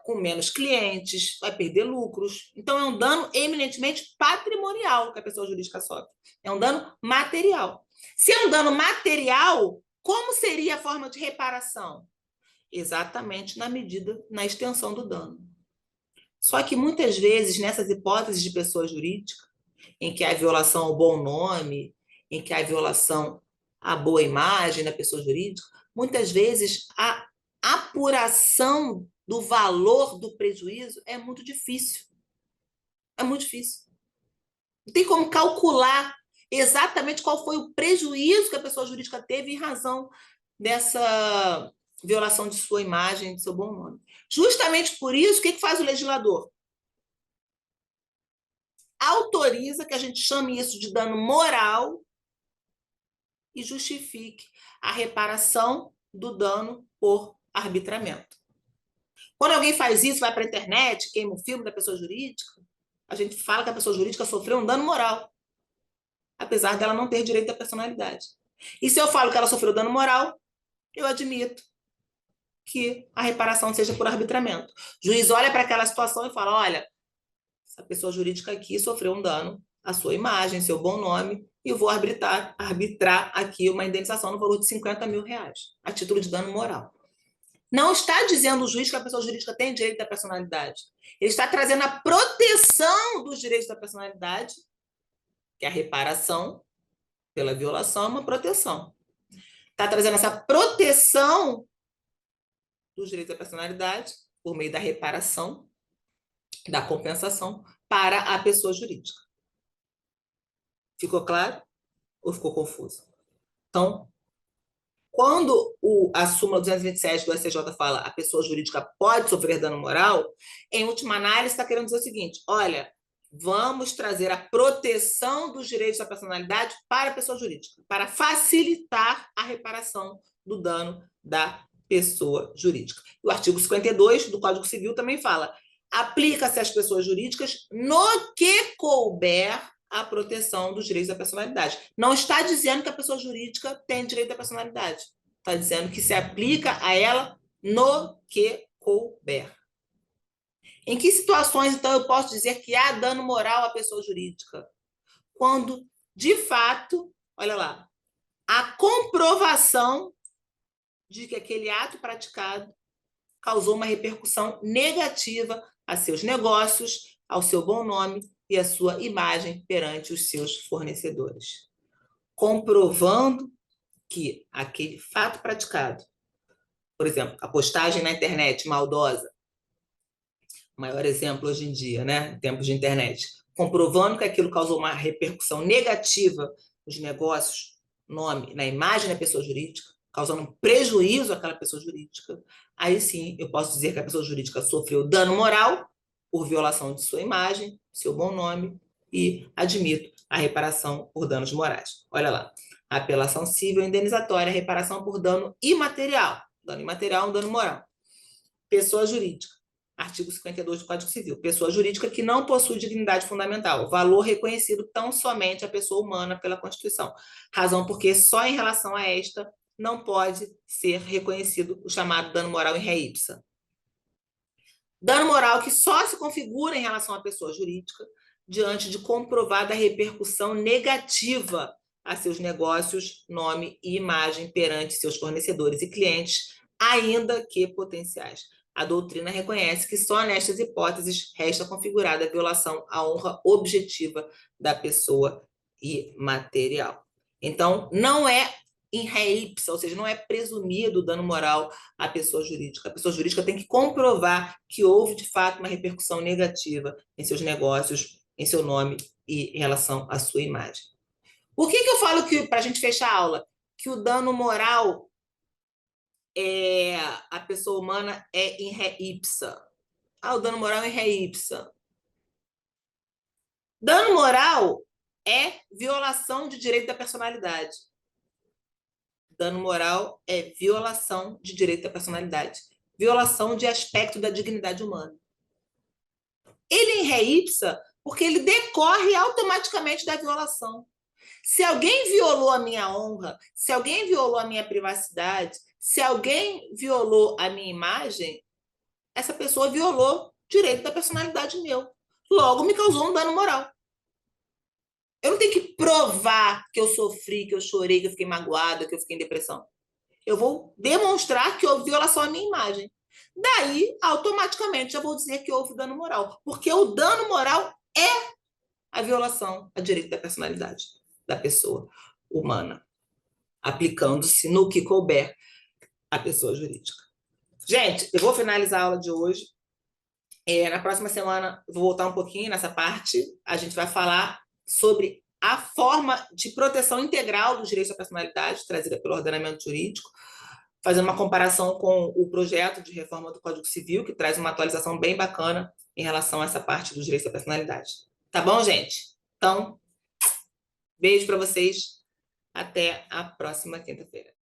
A: com menos clientes, vai perder lucros. Então, é um dano eminentemente patrimonial que a pessoa jurídica sofre. É um dano material. Se é um dano material, como seria a forma de reparação? Exatamente na medida, na extensão do dano. Só que muitas vezes, nessas hipóteses de pessoa jurídica, em que há violação ao bom nome, em que há violação à boa imagem da pessoa jurídica, muitas vezes a apuração do valor do prejuízo é muito difícil. É muito difícil. Não tem como calcular exatamente qual foi o prejuízo que a pessoa jurídica teve em razão dessa violação de sua imagem, de seu bom nome. Justamente por isso, o que faz o legislador? Autoriza que a gente chame isso de dano moral e justifique a reparação do dano por arbitramento. Quando alguém faz isso, vai para a internet, queima o filme da pessoa jurídica, a gente fala que a pessoa jurídica sofreu um dano moral, apesar dela não ter direito à personalidade. E se eu falo que ela sofreu dano moral, eu admito que a reparação seja por arbitramento. O juiz olha para aquela situação e fala, olha, essa pessoa jurídica aqui sofreu um dano à sua imagem, seu bom nome, e eu vou arbitrar aqui uma indenização no valor de 50 mil reais, a título de dano moral. Não está dizendo o juiz que a pessoa jurídica tem direito à personalidade. Ele está trazendo a proteção dos direitos da personalidade, que é a reparação pela violação é uma proteção. Está trazendo essa proteção dos direitos da personalidade por meio da reparação, da compensação para a pessoa jurídica. Ficou claro ou ficou confuso? Então, quando a súmula 227 do STJ fala a pessoa jurídica pode sofrer dano moral, em última análise está querendo dizer o seguinte, olha, vamos trazer a proteção dos direitos da personalidade para a pessoa jurídica, para facilitar a reparação do dano da pessoa jurídica. E o artigo 52 do Código Civil também fala, aplica-se às pessoas jurídicas no que couber a proteção dos direitos da personalidade. Não está dizendo que a pessoa jurídica tem direito à personalidade. Está dizendo que se aplica a ela no que couber. Em que situações, então, eu posso dizer que há dano moral à pessoa jurídica? Quando, de fato, olha lá, a comprovação de que aquele ato praticado causou uma repercussão negativa a seus negócios, ao seu bom nome e a sua imagem perante os seus fornecedores. Comprovando que aquele fato praticado, por exemplo, a postagem na internet maldosa, o maior exemplo hoje em dia, né, em tempos de internet, comprovando que aquilo causou uma repercussão negativa nos negócios, nome, na imagem da pessoa jurídica, causando um prejuízo àquela pessoa jurídica, aí sim eu posso dizer que a pessoa jurídica sofreu dano moral por violação de sua imagem, seu bom nome, e admito a reparação por danos morais. Olha lá, a apelação civil indenizatória, reparação por dano imaterial. Dano imaterial é um dano moral. Pessoa jurídica. Artigo 52 do Código Civil. Pessoa jurídica que não possui dignidade fundamental, valor reconhecido tão somente à pessoa humana pela Constituição. Razão porque só em relação a esta não pode ser reconhecido o chamado dano moral in re ipsa. Dano moral que só se configura em relação à pessoa jurídica diante de comprovada repercussão negativa a seus negócios, nome e imagem perante seus fornecedores e clientes, ainda que potenciais. A doutrina reconhece que só nestas hipóteses resta configurada a violação à honra objetiva da pessoa imaterial. Então, não é in re ipsa, ou seja, não é presumido dano moral à pessoa jurídica. A pessoa jurídica tem que comprovar que houve, de fato, uma repercussão negativa em seus negócios, em seu nome e em relação à sua imagem. Por que eu falo que, para a gente fechar a aula, que o dano moral a pessoa humana é in re ipsa? O dano moral é in re ipsa. Dano moral é violação de direito da personalidade. Dano moral é violação de direito da personalidade. Violação de aspecto da dignidade humana. Ele é in re ipsa porque ele decorre automaticamente da violação. Se alguém violou a minha honra, se alguém violou a minha privacidade, se alguém violou a minha imagem, essa pessoa violou o direito da personalidade meu. Logo, me causou um dano moral. Eu não tenho que provar que eu sofri, que eu chorei, que eu fiquei magoada, que eu fiquei em depressão. Eu vou demonstrar que houve violação à minha imagem. Daí, automaticamente, já vou dizer que houve dano moral. Porque o dano moral é a violação a direito da personalidade da pessoa. humana, aplicando-se no que couber à pessoa jurídica. Gente, eu vou finalizar a aula de hoje. Na próxima semana, vou voltar um pouquinho nessa parte. A gente vai falar sobre a forma de proteção integral dos direitos da personalidade trazida pelo ordenamento jurídico, fazendo uma comparação com o projeto de reforma do Código Civil, que traz uma atualização bem bacana em relação a essa parte dos direitos da personalidade. Tá bom, gente? Então, beijo para vocês. Até a próxima quinta-feira.